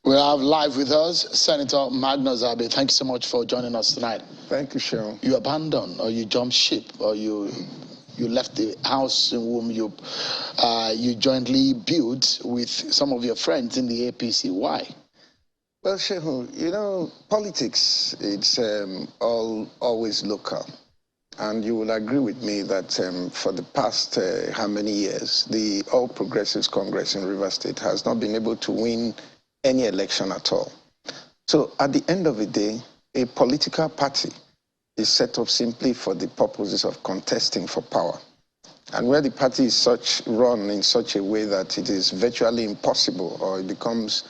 We have live with us Senator Magnus. Thank you so much for joining us tonight. Thank you, Sean. You abandoned, or you jumped ship, or you left the house in whom you jointly built with some of your friends in the APC. Why? Well, Shehu, you know, politics, it's always local. And you will agree with me that for the past how many years, the All Progressives Congress in Rivers State has not been able to win any election at all. So at the end of the day, a political party is set up simply for the purposes of contesting for power. And where the party is run in such a way that it is virtually impossible, or it becomes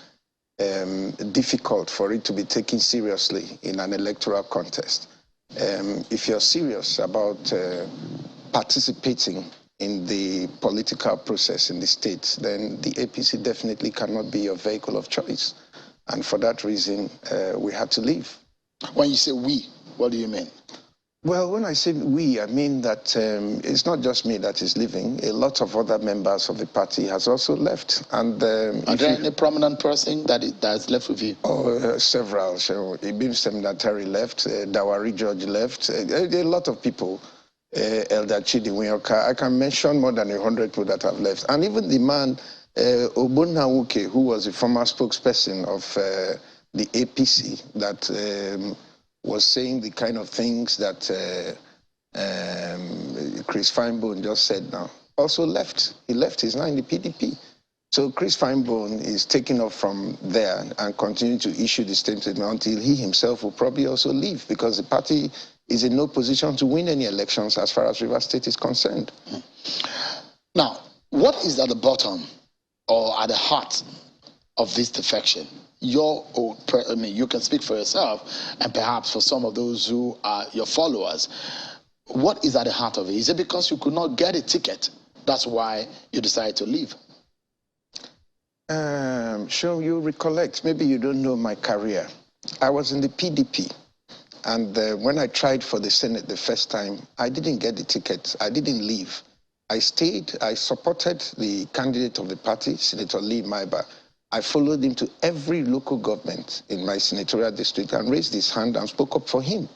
difficult for it to be taken seriously in an electoral contest. If you're serious about participating in the political process in the state, then the APC definitely cannot be your vehicle of choice. And for that reason, we had to leave. When you say we, what do you mean? Well, when I say we, I mean that it's not just me that is leaving. A lot of other members of the party has also left. And are there any prominent person that has left with you? Oh, several. So, Ibim Seminatari left, Dawari George left, a lot of people. Elder Chidi Winyoka. I can mention more than 100 people that have left. And even the man, Obonawuke, who was a former spokesperson of the APC, that was saying the kind of things that Chris Finebone just said now, also left. He left. He's now in the PDP. So Chris Finebone is taking off from there and continuing to issue the statement until he himself will probably also leave, because the party is in no position to win any elections as far as Rivers State is concerned. Now, what is at the bottom or at the heart of this defection? You can speak for yourself, and perhaps for some of those who are your followers. What is at the heart of it? Is it because you could not get a ticket? That's why you decided to leave? Sure, you recollect. Maybe you don't know my career. I was in the PDP. And when I tried for the Senate the first time, I didn't get the ticket. I didn't leave. I stayed. I supported the candidate of the party, Senator Lee Maiba. I followed him to every local government in my senatorial district and raised his hand and spoke up for him.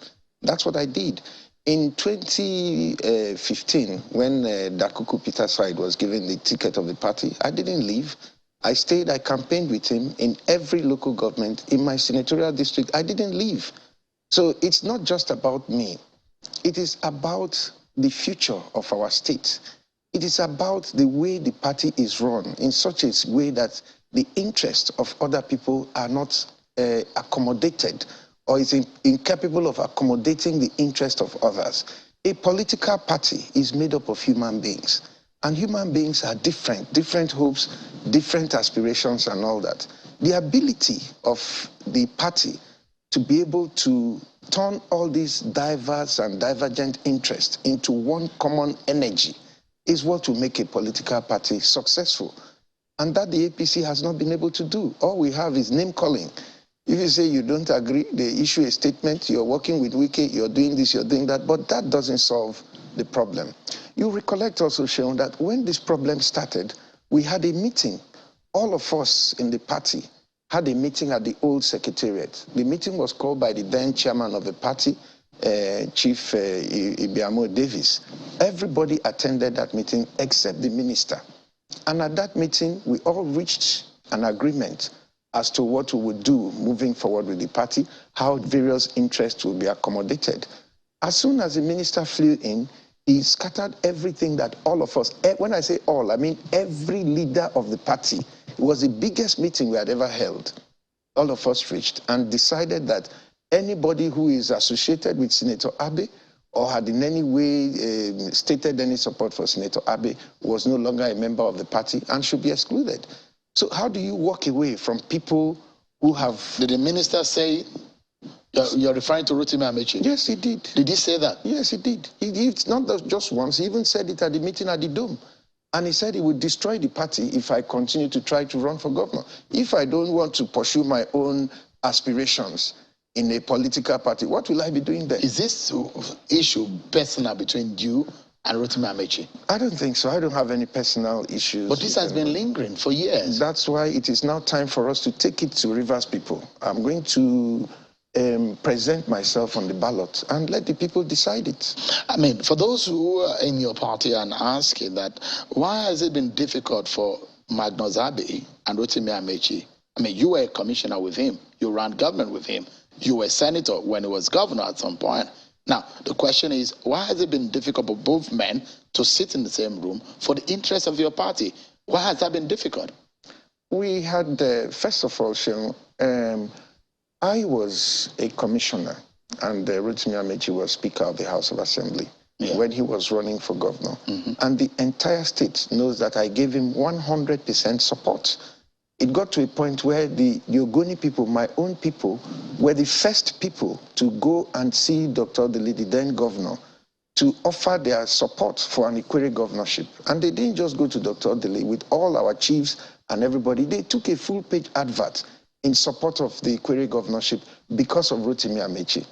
That's what I did. In 2015, when Dakuku Peter Side was given the ticket of the party, I didn't leave. I stayed. I campaigned with him in every local government in my senatorial district. I didn't leave. So it's not just about me. It is about the future of our state. It is about the way the party is run in such a way that the interests of other people are not accommodated, or is incapable of accommodating the interest of others. A political party is made up of human beings, and human beings are different hopes, different aspirations and all that. The ability of the party to be able to turn all these diverse and divergent interests into one common energy is what will make a political party successful. And that the APC has not been able to do. All we have is name calling. If you say you don't agree, they issue a statement, you're working with Wike, you're doing this, you're doing that, but that doesn't solve the problem. You recollect also, Sean, that when this problem started, we had a meeting. All of us in the party had a meeting at the old secretariat. The meeting was called by the then chairman of the party, Chief Ibiamo Davis. Everybody attended that meeting except the minister. And at that meeting, we all reached an agreement as to what we would do moving forward with the party, how various interests will be accommodated. As soon as the minister flew in, he scattered everything that all of us, when I say all, I mean every leader of the party. It was the biggest meeting we had ever held. All of us reached and decided that anybody who is associated with Senator Abe or had in any way stated any support for Senator Abe was no longer a member of the party and should be excluded. So how do you walk away from people who have... Did the minister say, you're referring to Rotimi Amechi? Yes, he did. Did he say that? Yes, he did. It's not just once. He even said it at the meeting at the Dome. And he said he would destroy the party if I continue to try to run for governor. If I don't want to pursue my own aspirations in a political party, what will I be doing then? Is this issue personal between you and Rotimi Amechi? I don't think so. I don't have any personal issues. But this has been lingering for years. That's why it is now time for us to take it to Rivers people. I'm going to present myself on the ballot and let the people decide it. I mean, for those who are in your party and asking that, why has it been difficult for Magnus and Rotimi Amechi? I mean, you were a commissioner with him. You ran government with him. You were a senator when he was governor at some point. Now, the question is, why has it been difficult for both men to sit in the same room for the interest of your party? Why has that been difficult? We had, first of all, Seun, I was a commissioner and Rotimi Amechi was Speaker of the House of Assembly when he was running for governor. And the entire state knows that I gave him 100% support. It got to a point where the Ogoni people, my own people, were the first people to go and see Dr. Odili, the then governor, to offer their support for an Ikwere governorship. And they didn't just go to Dr. Odili with all our chiefs and everybody. They took a full-page advert in support of the Ikwere governorship because of Rotimi Amechi.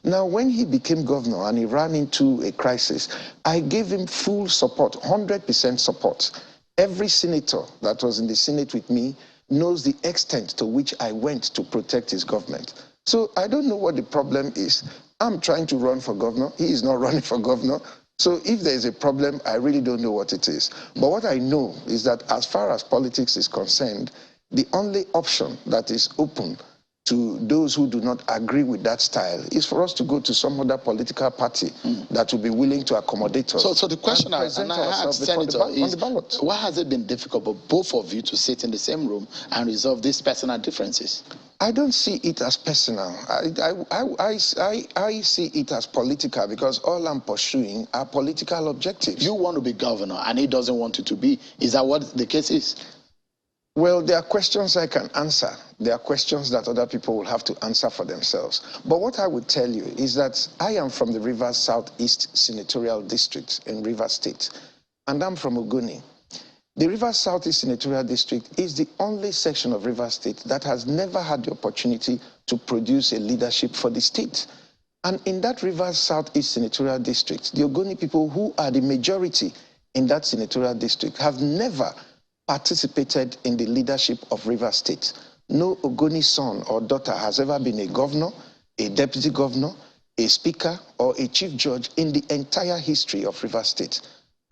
Now, when he became governor and he ran into a crisis, I gave him full support, 100% support. Every senator that was in the Senate with me knows the extent to which I went to protect his government. So I don't know what the problem is. I'm trying to run for governor. He is not running for governor. So if there is a problem, I really don't know what it is. But what I know is that as far as politics is concerned, the only option that is open to those who do not agree with that style is for us to go to some other political party that will be willing to accommodate us. So the question I asked, Senator, is why has it been difficult for both of you to sit in the same room and resolve these personal differences? I don't see it as personal. I see it as political because all I'm pursuing are political objectives. You want to be governor and he doesn't want you to be. Is that what the case is? Well, there are questions I can answer. There are questions that other people will have to answer for themselves. But what I would tell you is that I am from the Rivers Southeast Senatorial District in Rivers State, and I'm from Ogoni. The Rivers Southeast Senatorial District is the only section of Rivers State that has never had the opportunity to produce a leadership for the state. And in that Rivers Southeast Senatorial District, the Ogoni people, who are the majority in that senatorial district, have never participated in the leadership of Rivers State. No Ogoni son or daughter has ever been a governor, a deputy governor, a speaker, or a chief judge in the entire history of Rivers State.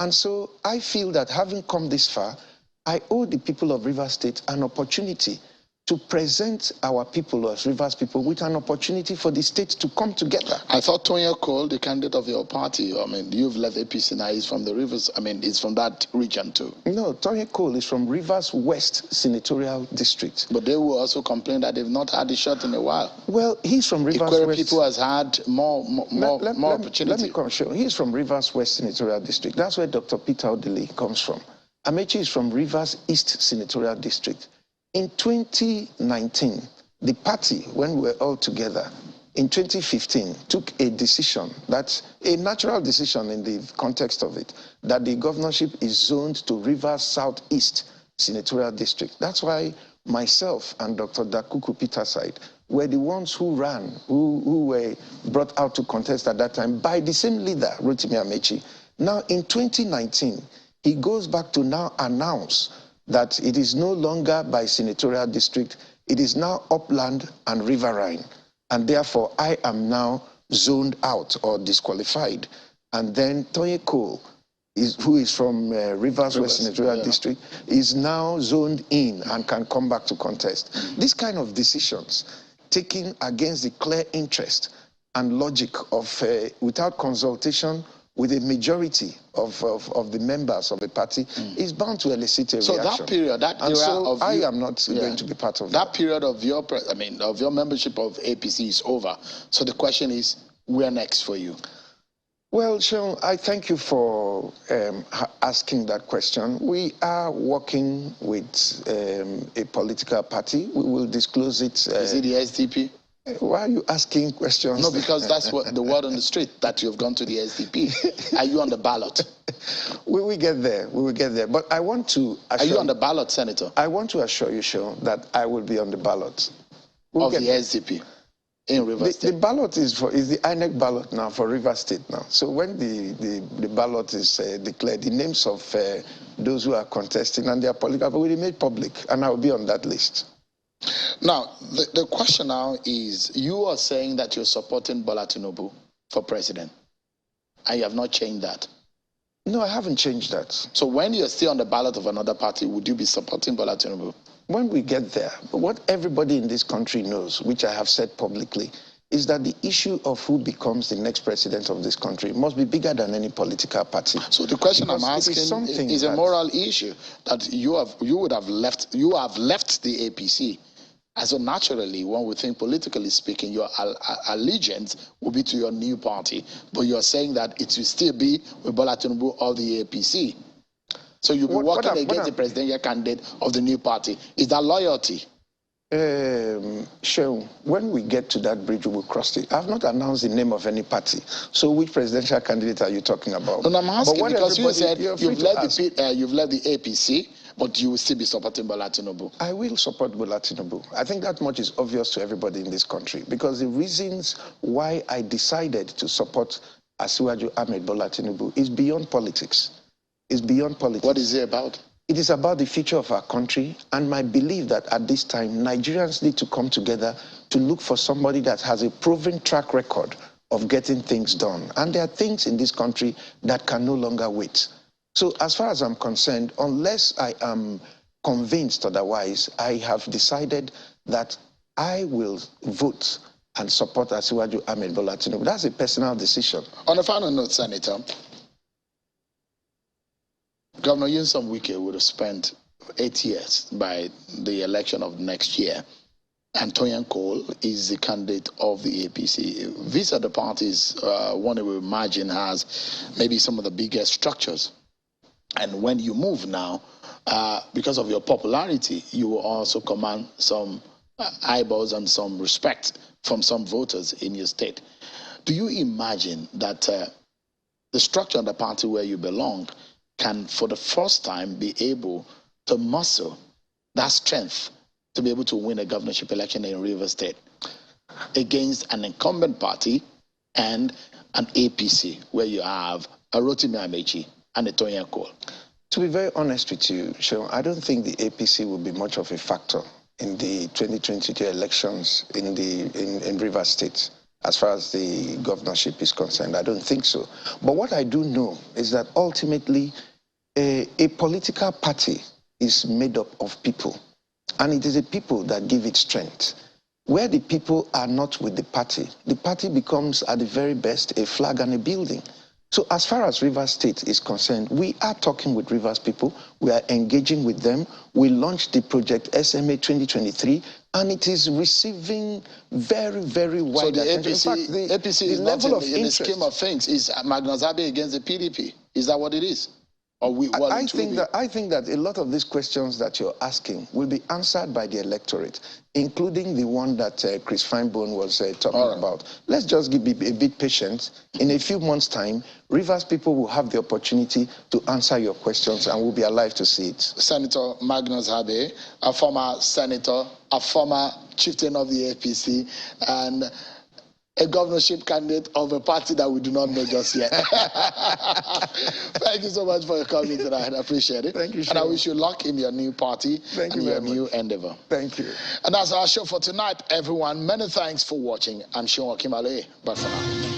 And so I feel that having come this far, I owe the people of Rivers State an opportunity to present our people as Rivers people with an opportunity for the state to come together. I thought Tonya Cole, the candidate of your party, I mean, you've left APC now, he's from the Rivers, I mean, he's from that region too. No, Tonya Cole is from Rivers West Senatorial District. But they will also complain that they've not had a shot in a while. Well, he's from Rivers Ikwere West. people has had more opportunity. Let me come show. He's from Rivers West Senatorial District. That's where Dr. Peter Odili comes from. Amechi is from Rivers East Senatorial District. In 2019, the party, when we were all together, in 2015, took a decision, that's a natural decision in the context of it, that the governorship is zoned to Rivers Southeast Senatorial District. That's why myself and Dr. Dakuku Peterside were the ones who ran, who were brought out to contest at that time by the same leader, Rotimi Amechi. Now, in 2019, he goes back to now announce that it is no longer by senatorial district, it is now upland and riverine. And therefore, I am now zoned out or disqualified. And then Toye Cole, who is from Rivers West Senatorial District, is now zoned in and can come back to contest. These kind of decisions taken against the clear interest and logic of, without consultation with a majority of the members of the party, is bound to elicit a reaction. So that period, that era of I am not going to be part of that period of your, of your membership of APC is over. So the question is, where next for you? Well, Sean, I thank you for asking that question. We are working with a political party. We will disclose it. Is it the SDP? Why are you asking questions? No, because that's what the word on the street, that you've gone to the SDP. Are you on the ballot? We will get there. We will get there. But I want to assure... Are you on the ballot, Senator? I want to assure you, Sean, that I will be on the ballot. Of the SDP? in Rivers State? The ballot is the INEC ballot now for Rivers State now. So when the ballot is declared, the names of those who are contesting and their political will be made public, and I will be on that list. Now, the question now is, you are saying that you're supporting Bola Tinubu for president, and you have not changed that. No, I haven't changed that. So when you're still on the ballot of another party, would you be supporting Bola Tinubu? When we get there, what everybody in this country knows, which I have said publicly, is that the issue of who becomes the next president of this country must be bigger than any political party. So the question I'm asking is a moral issue that you have left the APC. And so naturally, when we think politically speaking, your allegiance will be to your new party. But you're saying that it will still be with Bola Tinubu or the APC. So you'll be working against the presidential candidate of the new party. Is that loyalty? Sure. When we get to that bridge, we will cross it. I've not announced the name of any party. So which presidential candidate are you talking about? No, I'm asking because you said you've left the APC, but you will still be supporting Bola Tinubu. I will support Bola Tinubu. I think that much is obvious to everybody in this country, because the reasons why I decided to support Asiwaju Ahmed Bola Tinubu is beyond politics. It's beyond politics. What is it about? It is about the future of our country, and my belief that at this time, Nigerians need to come together to look for somebody that has a proven track record of getting things done. And there are things in this country that can no longer wait. So as far as I'm concerned, unless I am convinced otherwise, I have decided that I will vote and support Asiwaju Ahmed Bola Tinubu. That's a personal decision. On a final note, Senator, Governor Nyesom Wike would have spent 8 years by the election of next year. And Toyin Cole is the candidate of the APC. These are the parties one would imagine has maybe some of the biggest structures. And when you move now, because of your popularity, you will also command some eyeballs and some respect from some voters in your state. Do you imagine that the structure of the party where you belong can, for the first time, be able to muscle that strength to be able to win a governorship election in Rivers State against an incumbent party and an APC, where you have a Rotimi Amechi and a Toyin Cole? To be very honest with you, Sean, I don't think the APC will be much of a factor in the 2022 elections in Rivers State. As far as the governorship is concerned, I don't think so. But what I do know is that ultimately a political party is made up of people. And it is the people that give it strength. Where the people are not with the party becomes at the very best a flag and a building. So as far as Rivers State is concerned, we are talking with Rivers people. We are engaging with them. We launched the project SMA 2023, and it is receiving very, very wide attention. So the APC is not in the scheme of things. Is Magnus against the PDP? Is that what it is? I think that a lot of these questions that you're asking will be answered by the electorate, including the one that Chris Finebone was talking about. Let's just be a bit patient. In a few months' time, Rivers people will have the opportunity to answer your questions, and we'll be alive to see it. Senator Magnus Habe, a former senator, a former chieftain of the APC, and a governorship candidate of a party that we do not know just yet. Thank you so much for your coming tonight. I appreciate it. Thank you, and I wish you luck in your new party and your new endeavor. Thank you. And that's our show for tonight, everyone. Many thanks for watching. I'm Sean Okimale. Bye for now.